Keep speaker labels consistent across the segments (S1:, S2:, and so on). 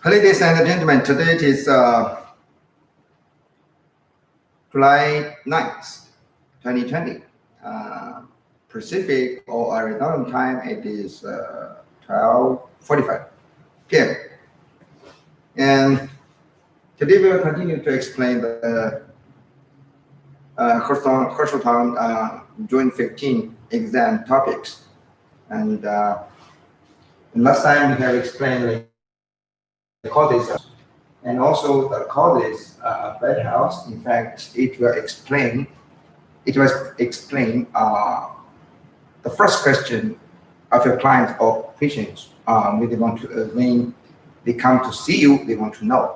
S1: Ladies and gentlemen, today it is July 9th, 2020. Pacific or Arizona time, it is 12:45 p.m. And today we will continue to explain the Heshoutang June 15 exam topics. And last time we have explained the causes and also the causes of bad health. In fact, it was explained the first question of your client or patients when they want to when they come to see you, they want to know.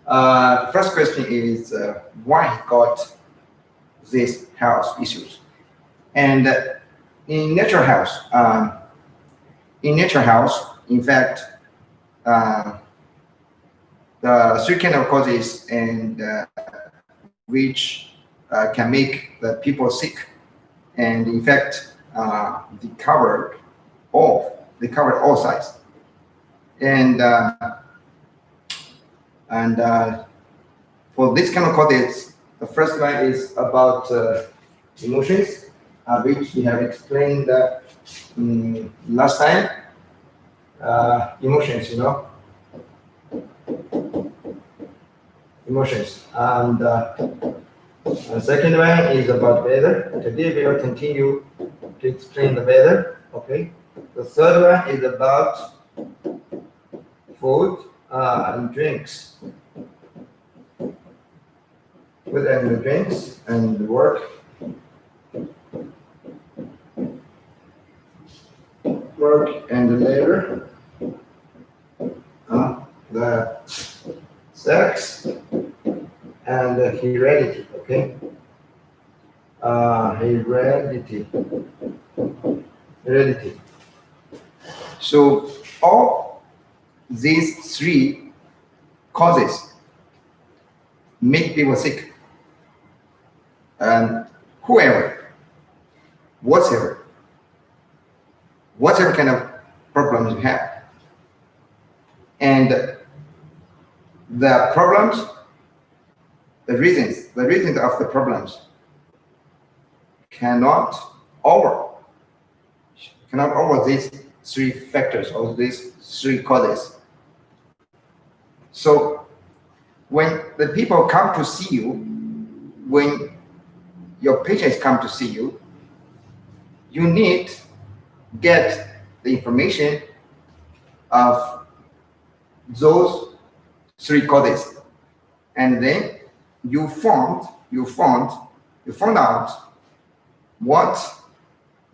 S1: The first question is why he got these health issues. And in natural health, in fact, the three kind of causes and which can make the people sick, and in fact they covered all sides. And for this kind of causes, the first one is about emotions, which we have explained last time. Emotions, emotions. And the second one is about weather. Today we will continue to explain the weather. Okay. The third one is about food and drinks. Food and drinks and work. Work and labor. The sex and heredity. Okay. Heredity. So all these three causes make people sick. And whatever kind of problems you have, and the problems, the reasons of the problems cannot over these three factors or these three causes. So when the people come to see you, when your patients come to see you, you need to get the information of those three causes, and then you found out what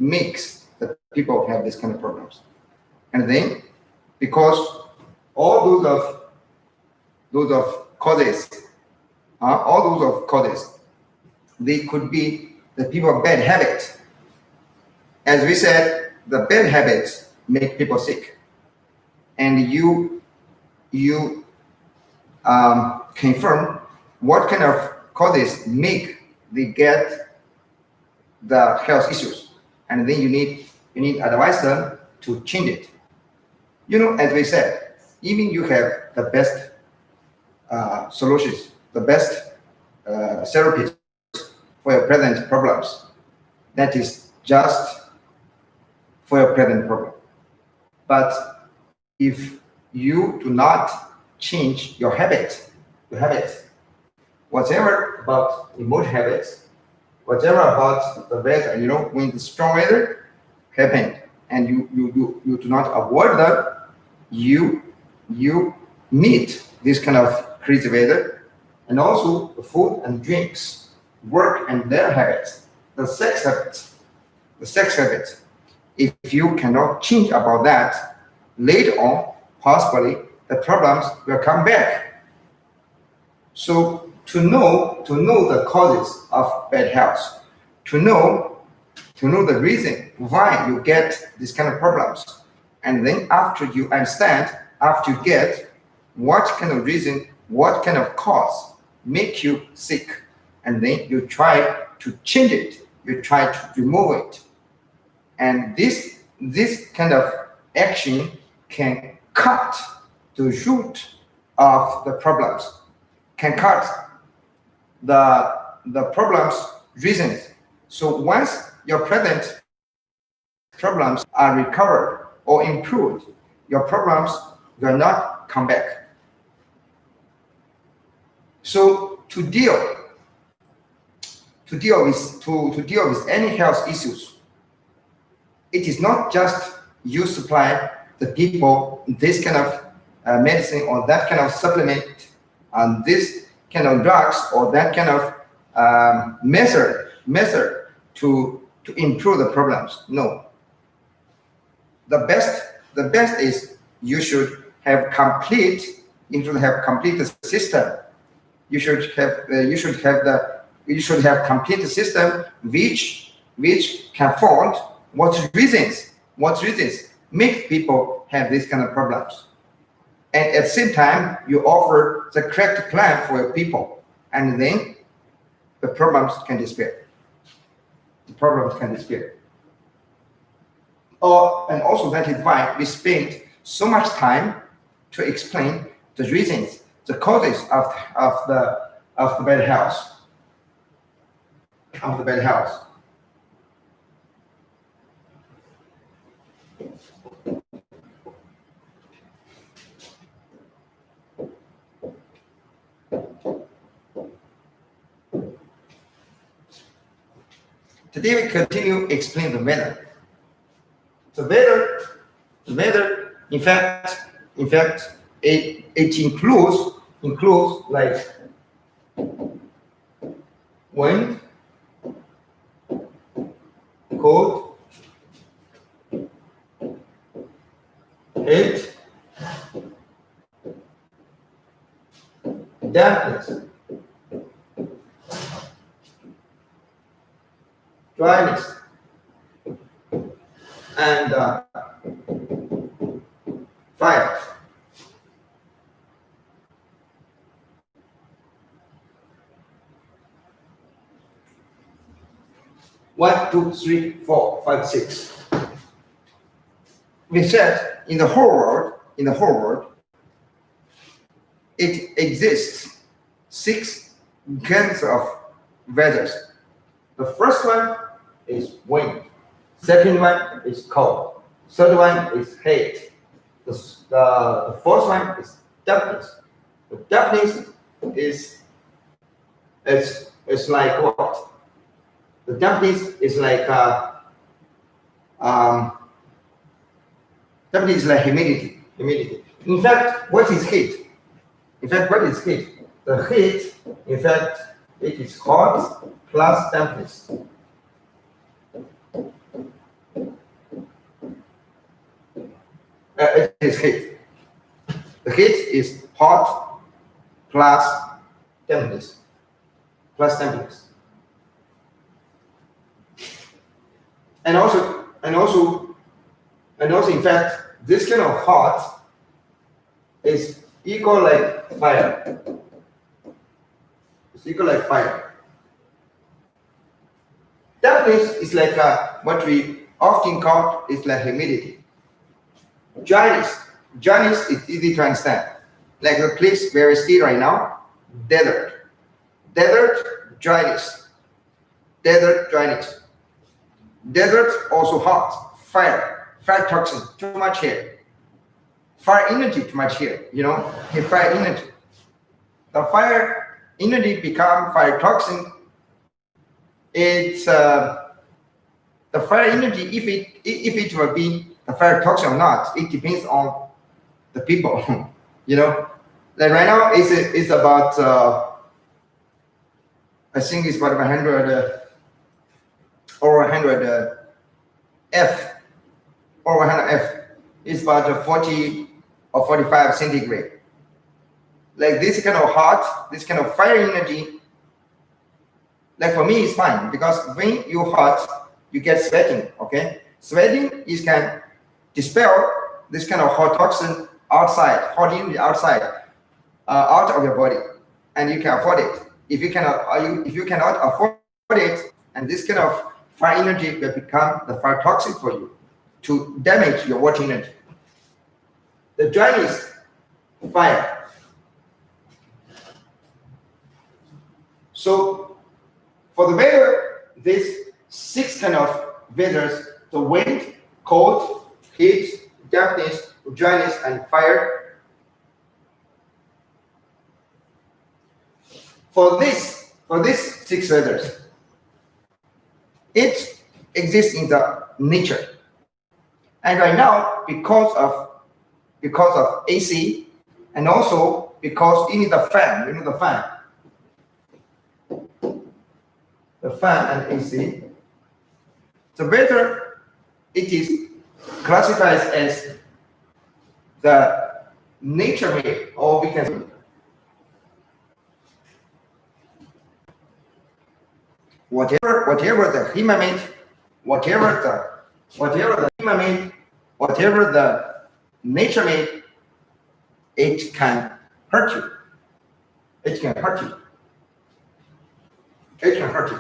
S1: makes the people have this kind of problems. And then because all those of causes, they could be the people's bad habits. As we said, the bad habits make people sick, and you confirm what kind of causes make they get the health issues, and then you need advise them to change it. As we said, even you have the best solutions, the best therapies for your present problems. That is just for your present problem. But if you do not change your habits, whatever about emotion habits, whatever about the weather, when the strong weather happened and you do not avoid that, you meet this kind of crazy weather, and also the food and drinks, work and their habits, the sex habits. If you cannot change about that, later on, possibly the problems will come back. So to know the causes of bad health, to know the reason why you get these kind of problems, and then after you understand, after you get what kind of reason, what kind of cause make you sick, and then you try to change it, you try to remove it. And this kind of action can cut the root of the problems, can cut the problems reasons. So once your present problems are recovered or improved, your problems will not come back. So to deal with any health issues, it is not just you supply the people this kind of medicine or that kind of supplement and this kind of drugs or that kind of method to improve the problems. No. The best is you should have complete system. You should have complete system which can find what reasons make people have these kind of problems. And at the same time, you offer the correct plan for your people, and then the problems can disappear. The problems can disappear. And also that is why we spend so much time to explain the reasons, the causes of the bad health. Today we continue explain the weather. The weather, in fact, it includes like wind, cold, heat, dampness, dryness, and fire. One, two, three, four, five, six. We said in the whole world, it exists 6 kinds of weathers. The first one is wind. Second one is cold. Third one is heat. The fourth one is dampness. The dampness is like what? The dampness is like humidity. In fact, what is heat? The heat, in fact, it is hot plus dampness. It is heat. The heat is hot plus dampness. And also, in fact, this kind of hot is equal like fire. It's equal like fire. Dampness is like what we often call is like humidity. Dryness is easy to understand. Like the place where we stay right now, desert, dryness. Desert also hot, fire toxin, too much here. Fire energy, too much here, fire energy. The fire energy become fire toxin. It's the fire energy, if it will be the fire toxin or not, it depends on the people, Like right now, it's about, I think it's about 100 or 100 F, or 100 F. It's about 40 or 45 centigrade. Like this kind of hot, this kind of fire energy, like for me, it's fine because when you hot, you get sweating, okay? Sweating is can dispel this kind of hot toxin outside, hot energy outside, out of your body, and you can afford it. If you cannot afford it, and this kind of fire energy will become the fire toxic for you to damage your water energy. The dryness, fire. So for the weather, these 6 kind of weathers: the wind, cold, heat, dampness, dryness, and fire. For these 6 weathers, it exists in the nature. And right now, because of AC, and also because you need the fan, the fan and AC, the weather, it is classified as the nature made, or we can whatever the human made, whatever the human made, whatever the nature made, it can hurt you. It can hurt you. It can hurt you.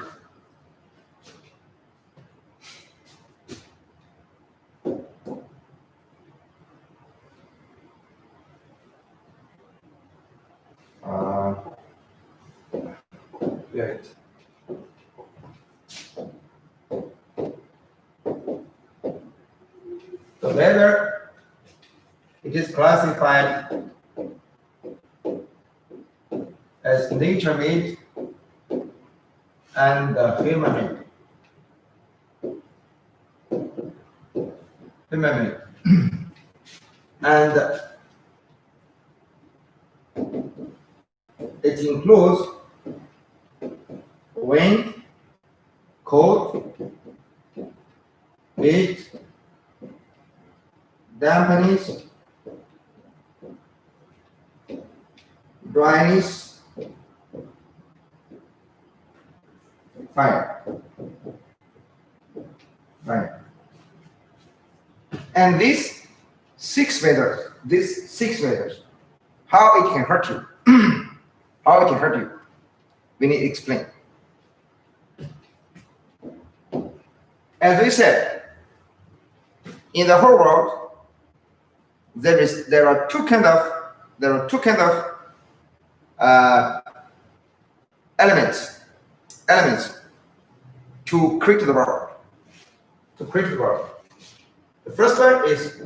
S1: Right. The weather, it is classified as nature made and human made. Human made. And it includes wind, cold, heat, dampness, dryness, fire. And these 6 weathers, how it can hurt you, how it can hurt you, we need to explain. As we said, in the whole world, there are two kind of elements to create the world. The first one is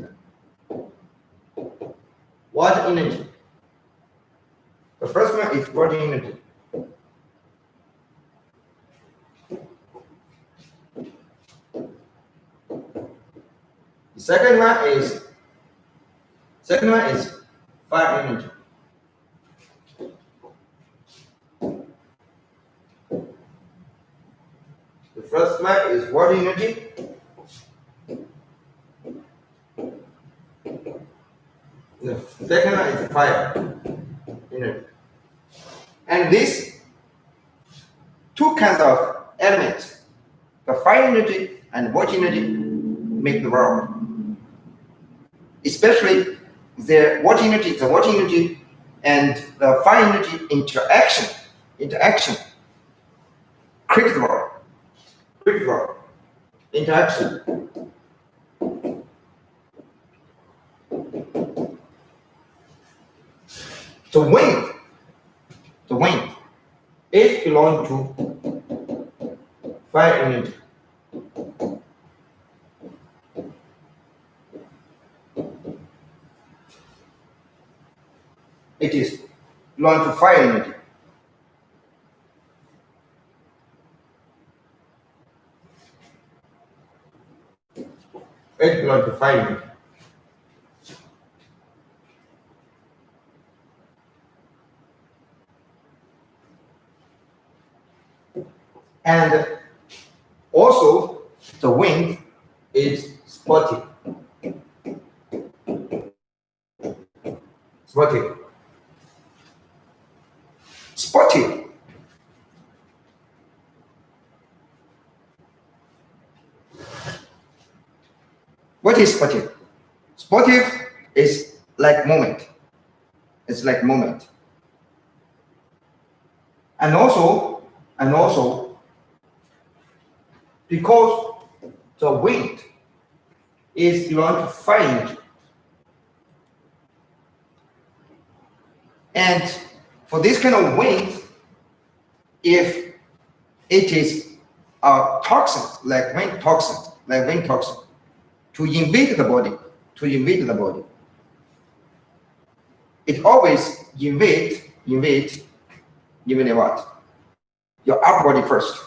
S1: water energy. The first one is water energy. The second one is fire energy. The first one is water energy. The second one is fire energy. And these 2 kinds of elements, the fire energy and water energy, make the world. Especially the water energy and the fire energy interaction create the world. Interaction. The wind is belong to fire energy. It is belong to fire energy. It belongs to fire energy. And also, the wind is sportive. What is sportive? Sportive is like moment. It's like moment. And also, because the wind is belong to fire energy. And for this kind of wind, if it is a toxin, like wind toxin, to invade the body, it always invade what? Your upper body first.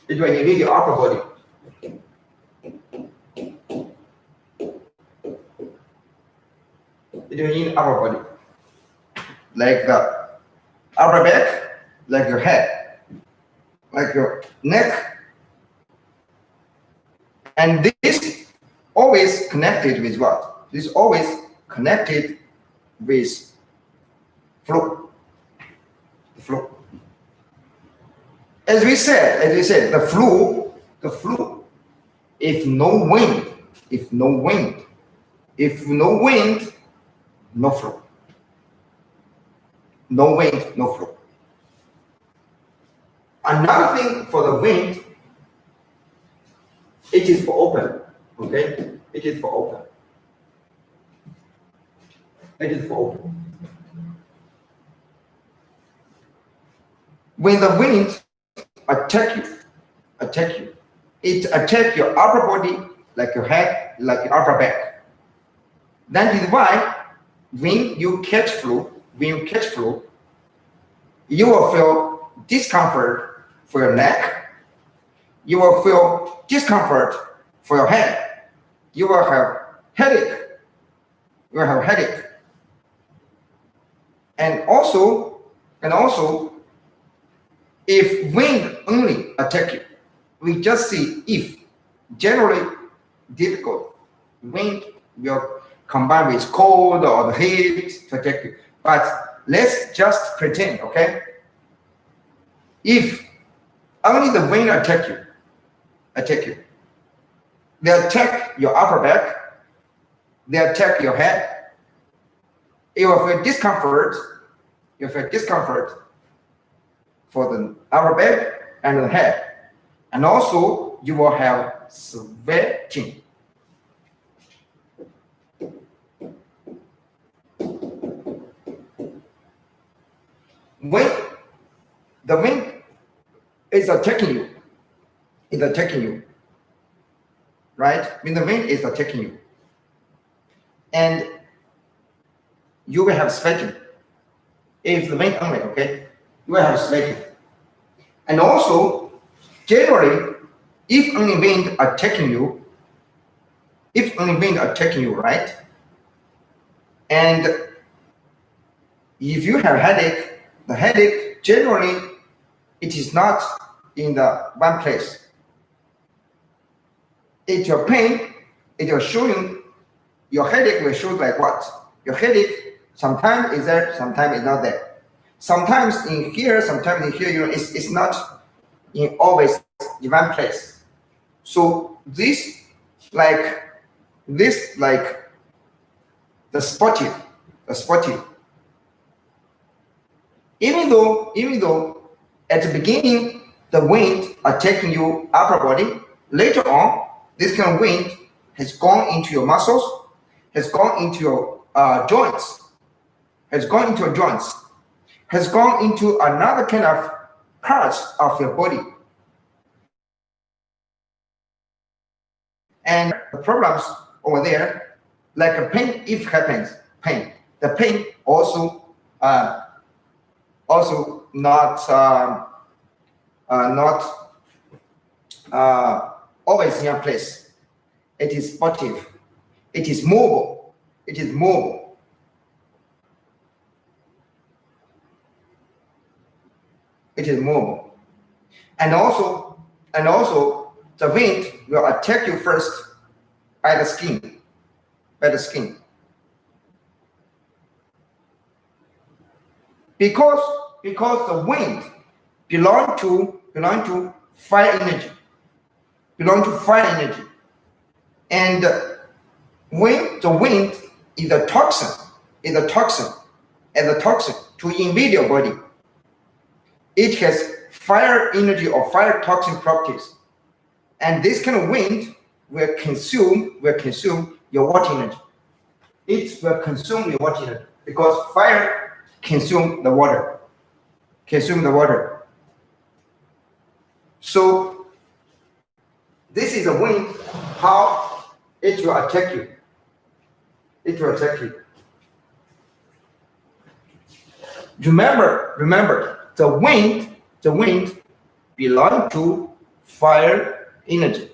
S1: It will invade your upper body. It will invade upper body, like the upper back, like your head, like your neck, and this always connected with what? This is always connected with flow. The flow. As we said, the flow. If no wind, no flow. No wind, no flow. Another thing for the wind, it is for open. Okay, it is for open. When the wind attack you, it attack your upper body, like your head, like your upper back. That is why when you catch flow, you will feel discomfort for your neck. You will feel discomfort for your head. You will have headache. And also, if wind only attack you, we just see if. Generally difficult. Wind will combine with cold or the heat to attack you. But let's just pretend, okay? If only the wind attack you, they attack your upper back, they attack your head, you will feel discomfort. For the upper back and the head, and also you will have sweating. When the wind is attacking you, right? When the wind is attacking you, and you will have sweating. If the wind only, okay, you will have sweating. And also, generally, if only wind attacking you, right? And if you have headache, the headache generally it is not in the one place. It's your pain. It will show you. Your headache will show like what? Your headache sometimes is there, sometimes it's not there. Sometimes in here, sometimes in here. You know, it's not in always in one place. So this like the sportive. Even though at the beginning the wind attacking your upper body, later on this kind of wind has gone into your muscles, has gone into your joints, has gone into another kind of parts of your body. And the problems over there, like a pain, if happens, the pain also not always in your place. It is sportive. It is mobile. And also the wind will attack you first by the skin. Because the wind belong to fire energy. And when the wind is a toxin to invade your body, it has fire energy or fire toxin properties. And this kind of wind will consume your water energy. It will consume your water energy because fire consume the water. So this is a wind, how it will attack you. It will attack you. Remember, the wind belongs to fire energy.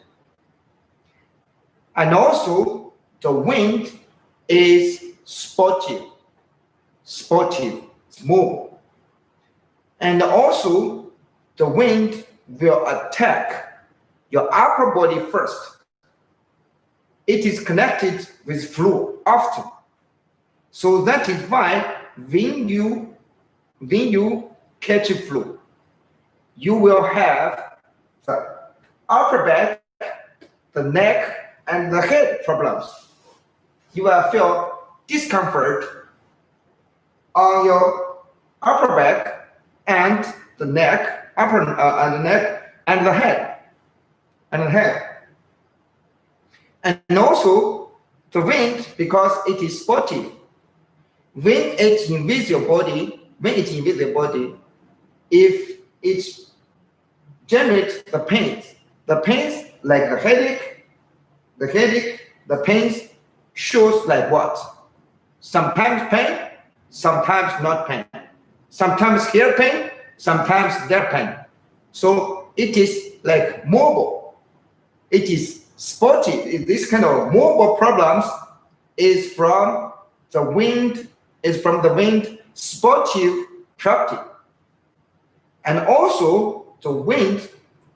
S1: And also the wind is sportive, mobile. And also the wind will attack your upper body first. It is connected with fluid often. So that is why when you catch a flu, you will have the upper back, the neck, and the head problems. You will feel discomfort on your upper back and the neck, and the neck and the head, and also the wind, because it is sportive. When it invades your body, if it generates the pains like the headache, the pains shows like what? Sometimes pain, sometimes not pain. Sometimes here pain, sometimes there pain. So it is like mobile. It is sportive. This kind of mobile problems is from the wind, sportive property. And also the wind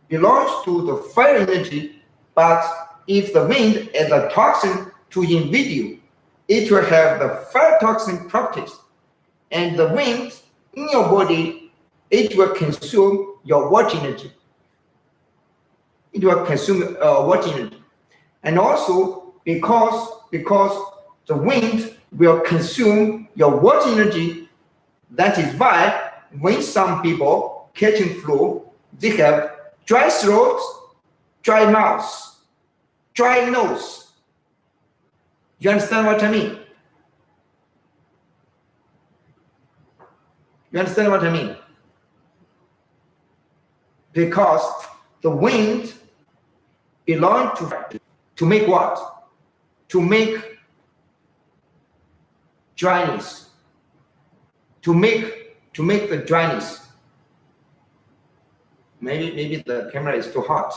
S1: belongs to the fire energy, but if the wind is a toxin to invade you, it will have the fire toxin properties. And the wind in your body, it will consume your water energy. And also because the wind will consume your water energy, that is why when some people catching flu, they have dry throat, dry mouth, dry nose. You understand what I mean? Because the wind belongs to make what? To make dryness. To make the dryness. Maybe the camera is too hot.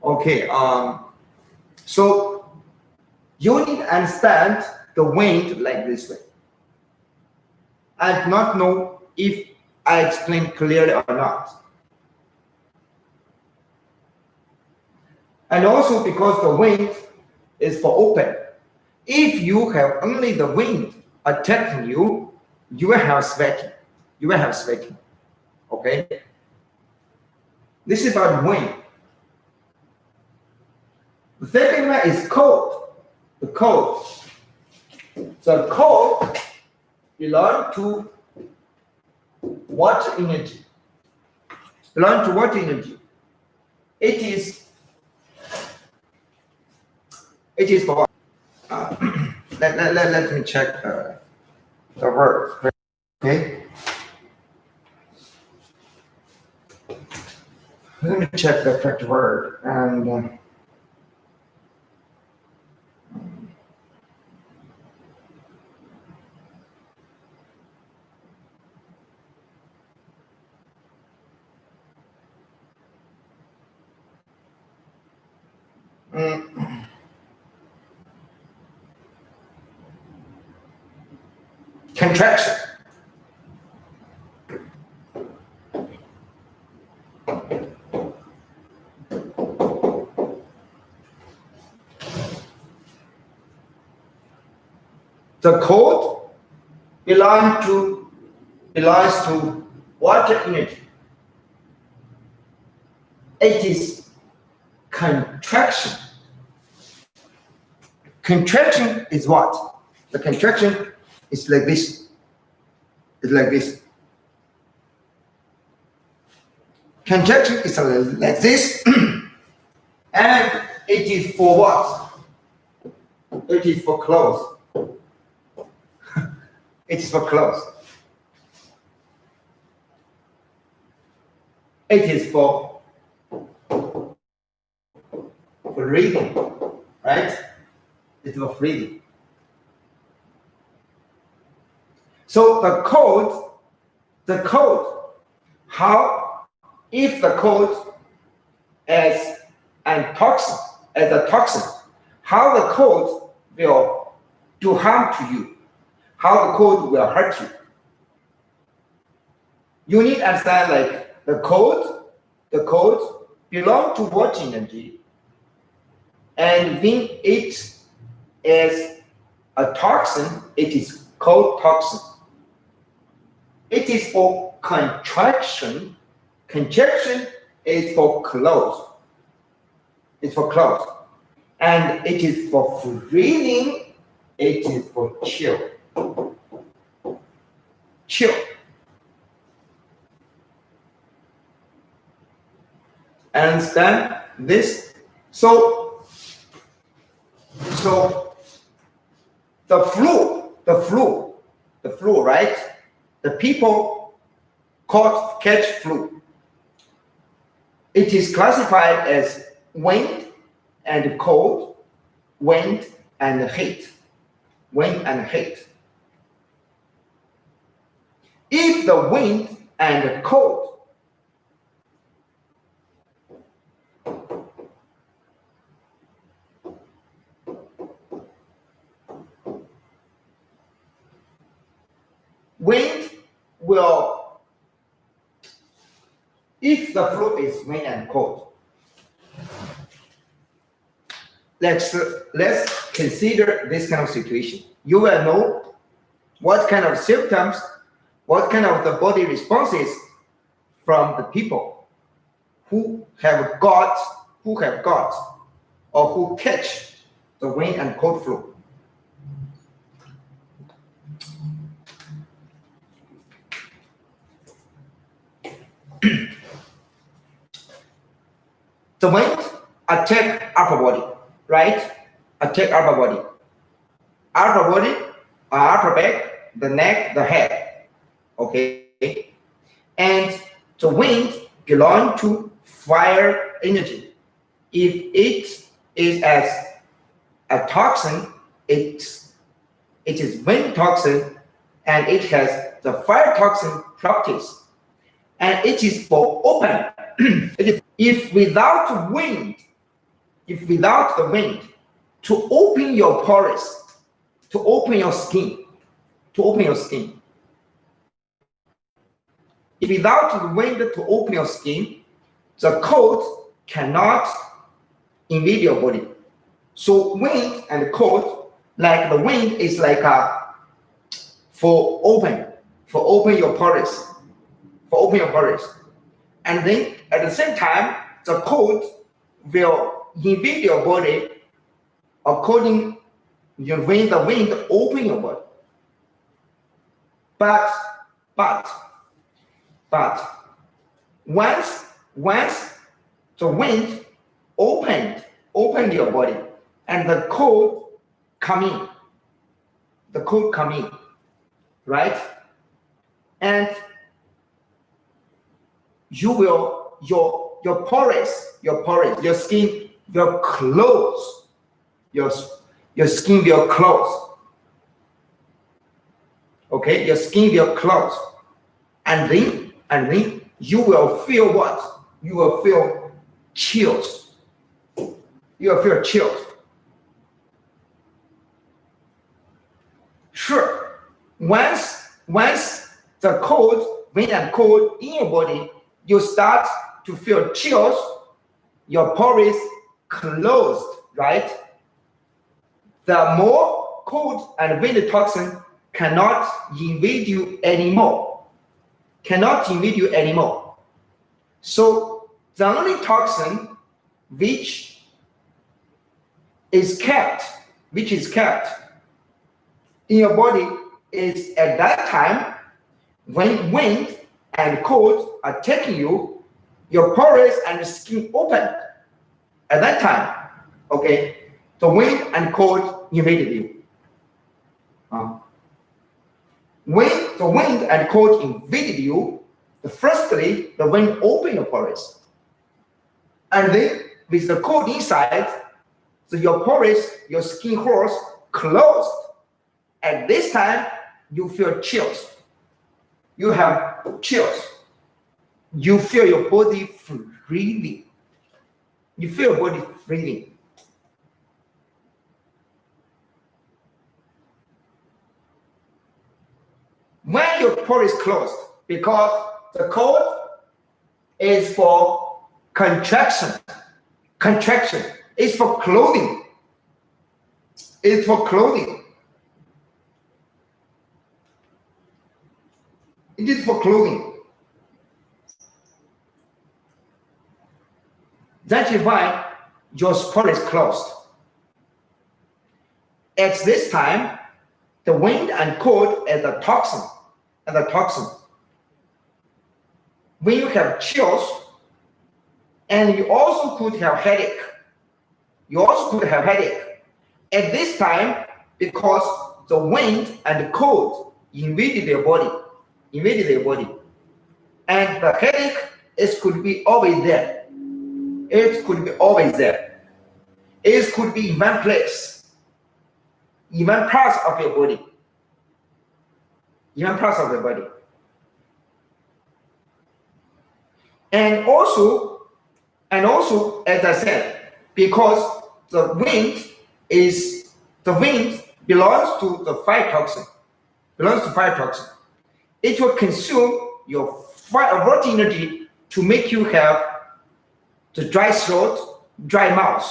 S1: Okay. So you need to understand the wind like this way. I do not know if I explained clearly or not. And also because the wind is for open. If you have only the wind attacking you, you will have sweating. Okay? This is about wind. The second one is cold. The cold belongs to water energy. It is for let me check the word. Okay. Let me check the correct word and. Contraction. The cold belongs to water energy. It is contraction. Contraction is what? The contraction is like this. It's like this. Contraction is like this. And it is for what? It is for clothes. It is for clothes. It is for breathing, right? It's for breathing. So the code, how, if the code as a toxin, how the code will do harm to you, how the code will hurt you. You need to understand, like, the code belongs to what energy, and when it is a toxin, it is called toxin. It is for contraction. Contraction is for close. It's for close. And it is for breathing. It is for chill. Chill. Understand this? So the flu, right? The people catch flu. It is classified as wind and cold, wind and heat, wind and heat. If the wind and cold wind will, if the flu is wind and cold, let's consider this kind of situation. You will know what kind of symptoms, what kind of the body responses from the people who have got or who catch the wind and cold flu. The wind attack upper body, right? Attack upper body. Upper body, upper back, the neck, the head. Okay? And the wind belongs to fire energy. If it is as a toxin, it is wind toxin, and it has the fire toxin properties. And it is for open. If without the wind, to open your pores, to open your skin, if without the wind to open your skin, the cold cannot invade your body. So wind and cold, like the wind is like for open your pores, and then at the same time, the cold will invade your body according when the wind open your body. But once the wind opened your body and the cold come in, right? And you will your pores, your skin will close. Your skin will close. Okay, your skin will close, and then you will feel what? You will feel chills. You will feel chills. Sure, once the cold, wind and cold in your body, you start to feel chills, your pores closed, right? The more cold and wind toxin cannot invade you anymore. So the only toxin which is kept in your body is at that time when wind and cold are taking you, your pores and skin open. At that time, okay, the wind and cold invaded you. When the wind and cold invaded you, Firstly, the wind open your pores, and then with the cold inside, so your pores, your skin holes closed. At this time, you feel chills. You have chills. You feel your body freezing. You feel your body freezing. When your pores is closed, because the cold is for contraction. Contraction is for clothing. It's for clothing. It is for clothing. That is why your pores is closed. At this time, the wind and cold is the toxin. And the toxin. When you have chills, and you also could have headache. You also could have headache. At this time, because the wind and the cold invaded your body. And the headache could be always there. It could be always there. It could be in one place. In one part of your body. In one part of your body. And also, as I said, because the wind belongs to the fire toxin. It will consume your fire energy to make you have the dry throat, dry mouth.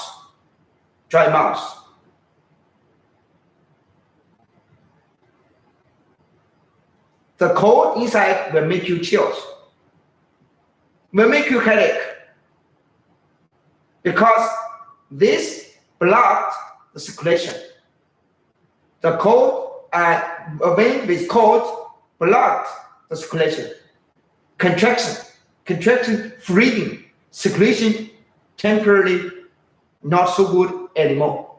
S1: The cold inside will make you chills, will make you headache, because this blocked the circulation. The cold wind with cold blocked the circulation. Contraction, freezing, circulation temporarily not so good anymore.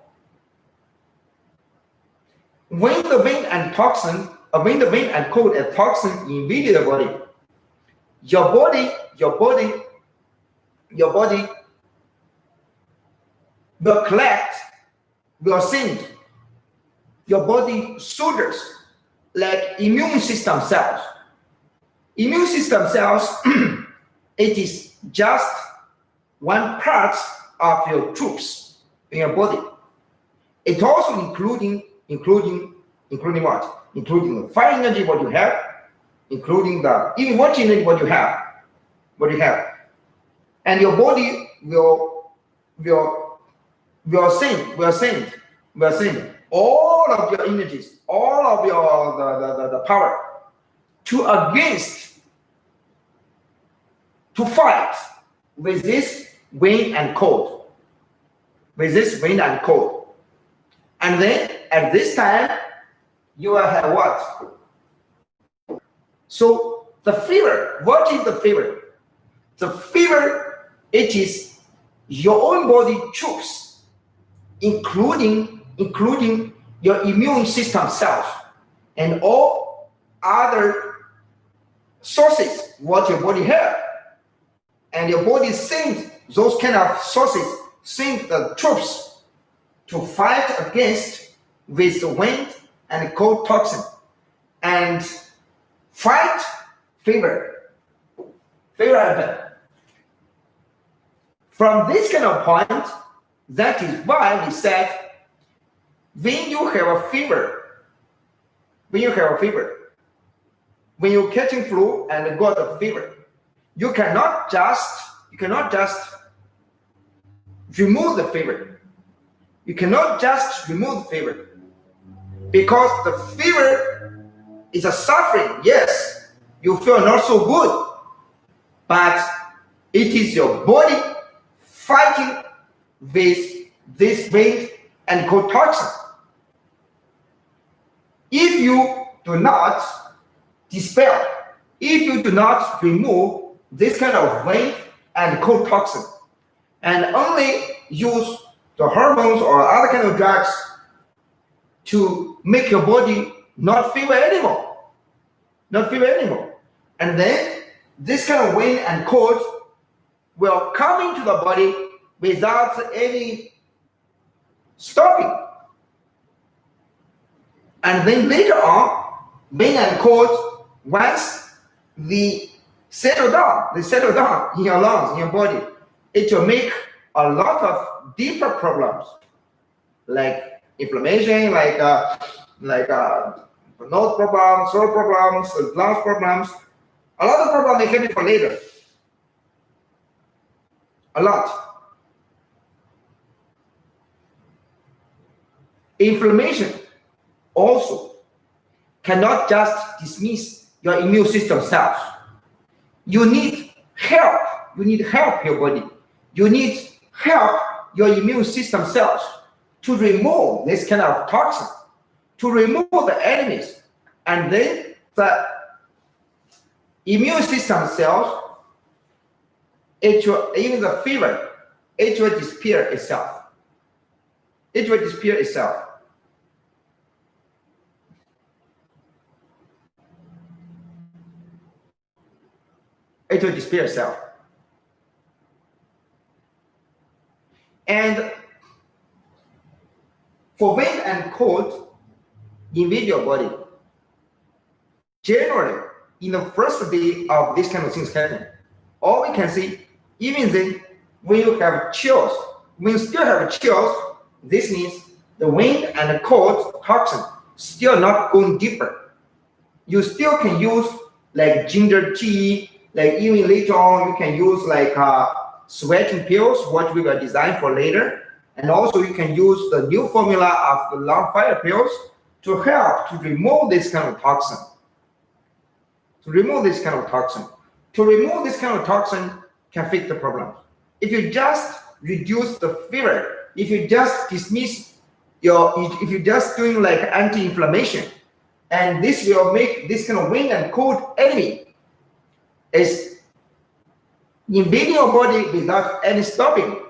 S1: When the wind and cold and toxin invade the body, your body will collect, will send your body soldiers like immune system cells. Immune system cells, it is just one part of your troops in your body. It also including what? Including the fire energy what you have, including the even water energy what you have. And your body will send all of your energies, all of your the power to fight with this wind and cold. And then at this time, you will have what? So the fever, what is the fever? The fever, it is your own body troops, including your immune system cells and all other sources what your body have. And your body sends those kind of sources, send the troops to fight against with the wind and cold toxin and fight fever happen. From this kind of point, that is why we said when you have a fever, when you're catching flu and got a fever, you cannot just remove the fever. You cannot just remove the fever, because the fever is a suffering. Yes, you feel not so good, but it is your body fighting with this wind and cold toxin. If you do not dispel, if you do not remove this kind of wind and cold toxin, and only use the hormones or other kind of drugs to make your body not fever anymore, and then this kind of wind and cold will come into the body without any stopping. And then later on, wind and cold, once they settle down in your lungs, in your body, it will make a lot of deeper problems, like inflammation, like nose problems, throat problems, lungs problems. A lot of problems they can be for later. A lot. Inflammation also cannot just dismiss your immune system cells. You need help. You need help your body. You need help your immune system cells to remove this kind of toxin, to remove the enemies, and then the immune system cells, even the fever, it will disappear itself. It will disappear itself. It will disappear itself. And for wind and cold invade your body, generally, in the first day of this kind of things happening, all we can see, even then, when you have chills, when you still have chills, this means the wind and the cold toxin still not going deeper. You still can use like ginger tea, like even later on, you can use like sweating pills, what we will design for later. And also you can use the new formula of the lung fire pills to help to remove this kind of toxin. To remove this kind of toxin. To remove this kind of toxin can fix the problem. If you just reduce the fever, if you just dismiss if you're just doing like anti-inflammation, and this will make this kind of wind and cold enemy is invading your body without any stopping.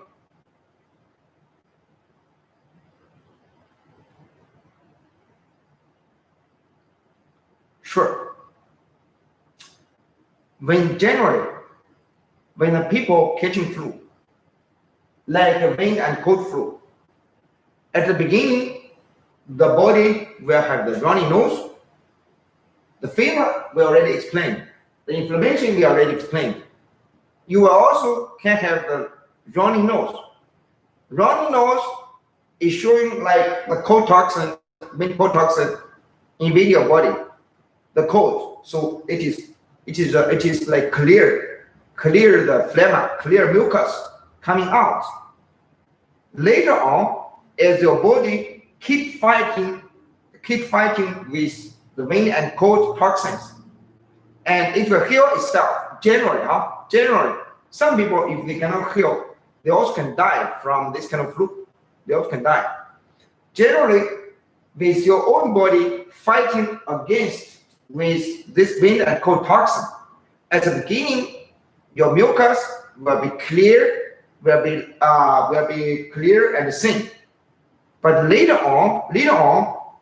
S1: Sure. When generally, when the people catching flu, like the wind and cold flu, at the beginning, the body will have the runny nose. The fever we already explained. The inflammation we already explained. You will also can have the runny nose. Runny nose is showing like the cold toxin, wind cold toxin invade your body. The cold, so it is like clear the phlegm, clear mucus coming out. Later on, as your body keep fighting with the wind and cold toxins, and it will heal itself. Generally, some people, if they cannot heal, they also can die from this kind of flu. They also can die. Generally, with your own body fighting against with this wind and cold toxin, at the beginning, your mucus will be clear, will be clear and thin. But later on,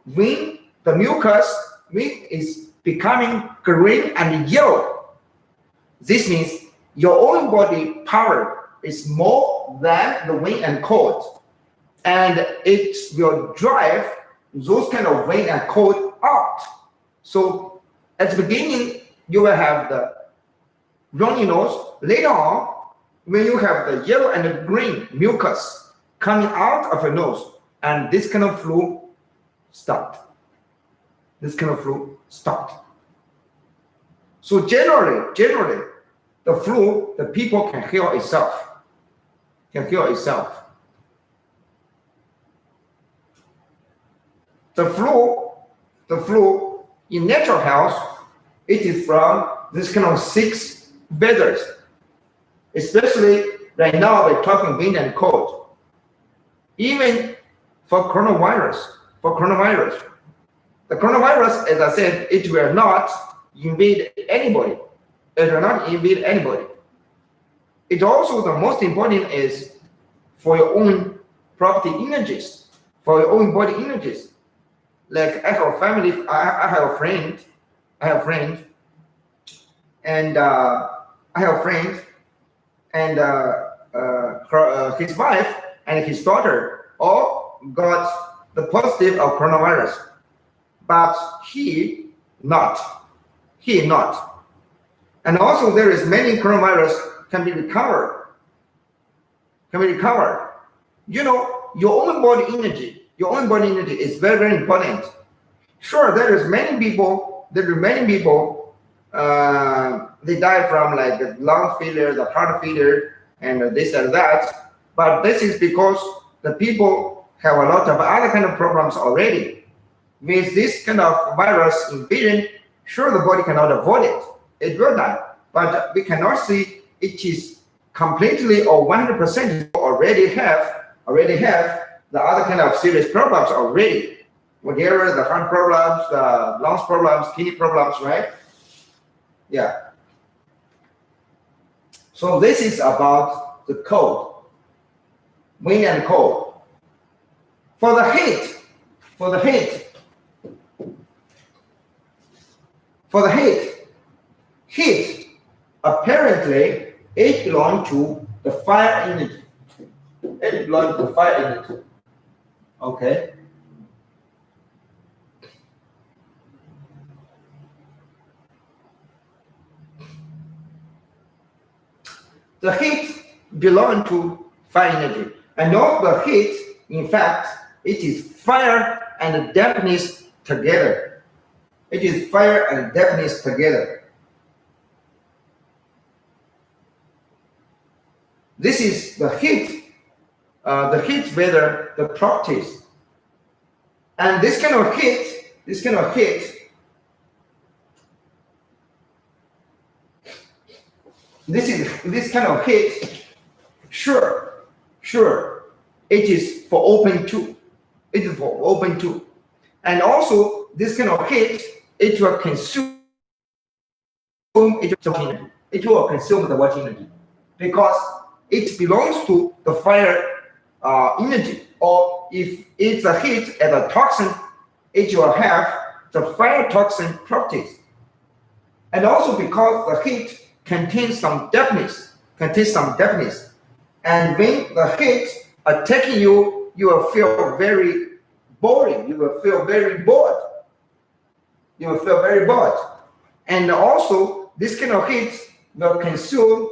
S1: when the mucus is becoming green and yellow, this means your own body power is more than the wind and cold, and it will drive those kind of wind and cold out. So at the beginning, you will have the runny nose. Later on, when you have the yellow and the green mucus coming out of your nose, and this kind of flu stopped. This kind of flu stopped. So generally, the flu, the people can heal itself. The flu in natural health, it is from this kind of 6 weathers. Especially right now, we're talking wind and cold. Even for coronavirus, the coronavirus, as I said, it will not invade anybody. It also, the most important is for your own property energies, for your own body energies. Like I have a family, I have a friend, and I have a friend, and his wife and his daughter all got the positive of coronavirus, but he not. He not. And also there is many coronavirus can be recovered. You know, your own body energy is very, very important. Sure, there are many people, they die from like the lung failure, the heart failure, and this and that. But this is because the people have a lot of other kind of problems already. With this kind of virus invasion, sure, the body cannot avoid it. It will die. But we cannot see it is completely or 100% already have the other kind of serious problems already. Whatever the heart problems, the lungs problems, kidney problems, right? Yeah. So this is about the cold, wind and cold. For the heat, heat apparently it belongs to the fire energy. It belongs to fire energy. Okay. The heat belongs to fire energy. And all the heat, in fact, it is fire and dampness together. It is fire and dampness together. This is the heat weather, the properties. And this kind of heat, this kind of heat sure, it is for open tube. It is for open tube. And also this kind of heat, it will consume it will consume the water energy because it belongs to the fire energy. Or if it's a heat as a toxin, it will have the fire toxin properties. And also because the heat contains some dampness. And when the heat attacking you, you will feel very boring. You will feel very bored. And also, this kind of heat will consume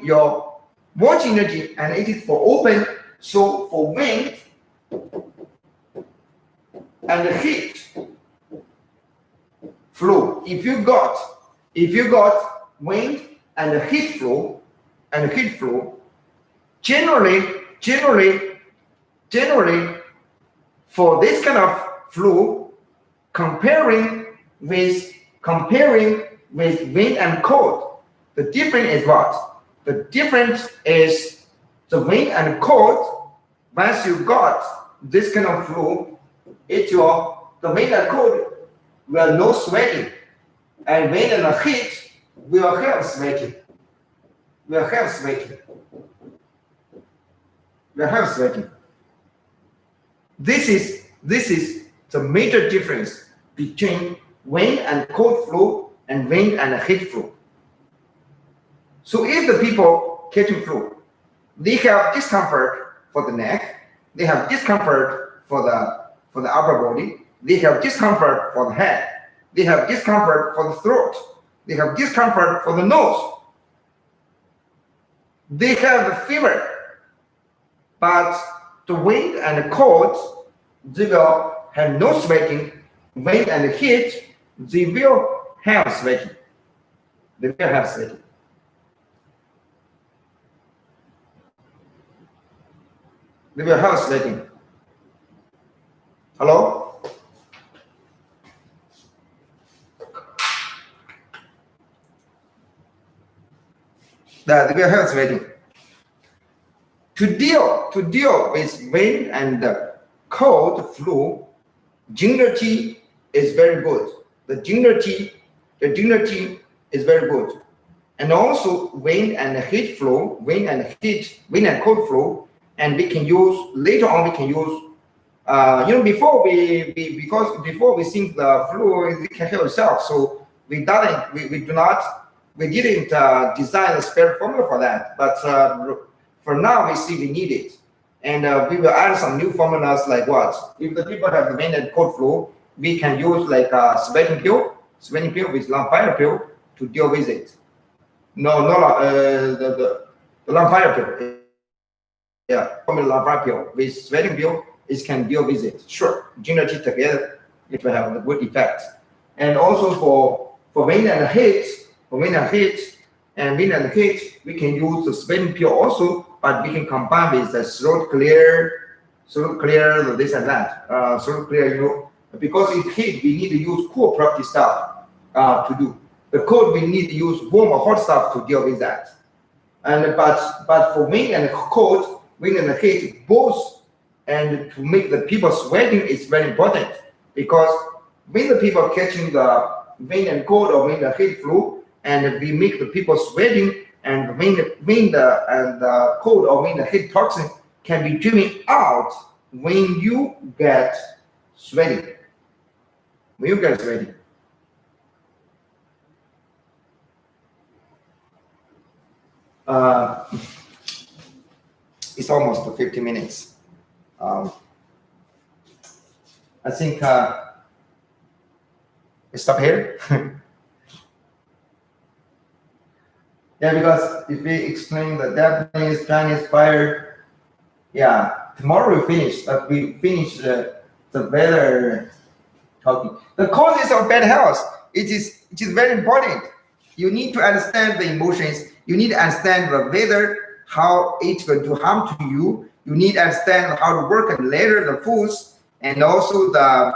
S1: your water energy, and it is for open. So for wind and the heat flow, if you got wind and the heat flow, generally for this kind of flow, comparing with wind and cold, the difference is what? The difference is the wind and cold. Once you got this kind of flow, the wind and cold will no sweating, and wind and heat will have sweating. This is the major difference between wind and cold flow and wind and heat flow. So if the people catching flu, they have discomfort for the neck, they have discomfort for the upper body, they have discomfort for the head, they have discomfort for the throat, they have discomfort for the nose, they have the fever. But the wind and the cold, they will have no sweating. Wind and heat, they will have sweating. Hello? They will have sweating. To deal with wind and cold flu, ginger tea is very good. The ginger tea is very good. And also wind and heat flow, wind and cold flow, and we can use later on. We can use before we think the flu it can heal itself. So we do not we didn't design a spare formula for that, but for now we see we need it. And we will add some new formulas like what? If the people have the vein and cold flow, we can use like a sweating pill with long fire pill to deal with it. No, no, the long fire pill. Yeah, formula long fire pill with sweating pill is can deal with it. Sure, ginger tea together, it will have a good effect. And also for vein and heat, vein and heat, we can use the sweating pill also, but we can combine with the throat clear, this and that. Throat clear, because in heat we need to use cool property stuff to do. The cold we need to use warm or hot stuff to deal with that. And but for vein and cold, vein and heat both, and to make the people sweating is very important, because when the people catching the vein and cold or vein and heat flu, and we make the people sweating, and vein the cold or vein and heat toxin can be driven out when you get sweating. When you get sweating. It's almost 50 minutes. I think we stop here. Yeah, because if we explain the Japanese, Chinese fire, yeah, tomorrow we finish. But we finish the better talking. The causes of bad health. It is very important. You need to understand the emotions. You need to understand the weather, how it will do harm to you. You need to understand how to work and later the foods, and also the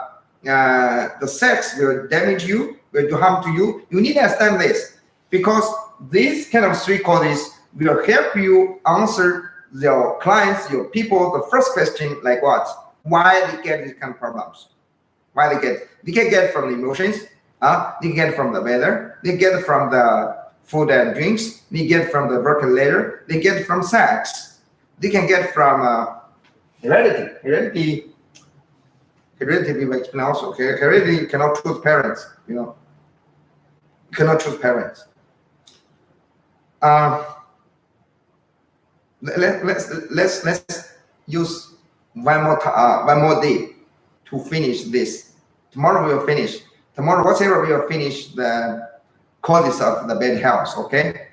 S1: sex will damage you, will do harm to you. You need to understand this, because these kind of three causes will help you answer your clients, your people, the first question, like what? Why they get these kind of problems? Why they can get from the emotions, they get from the weather, they get from the food and drinks, they get from the work and later, they get from sex, they can get from heredity we will explain also. Heredity, you cannot choose parents, you cannot choose parents. Let's use one more day to finish this. Tomorrow we will finish. Tomorrow, whatever, we will finish the causes of the bad health. Okay.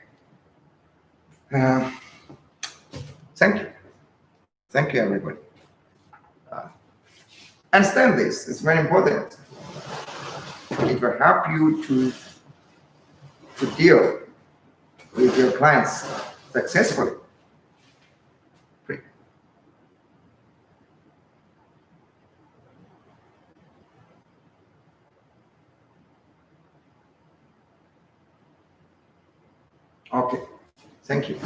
S1: Thank you, everybody. Understand this. It's very important. It will help you to deal with your clients successfully. Okay, thank you.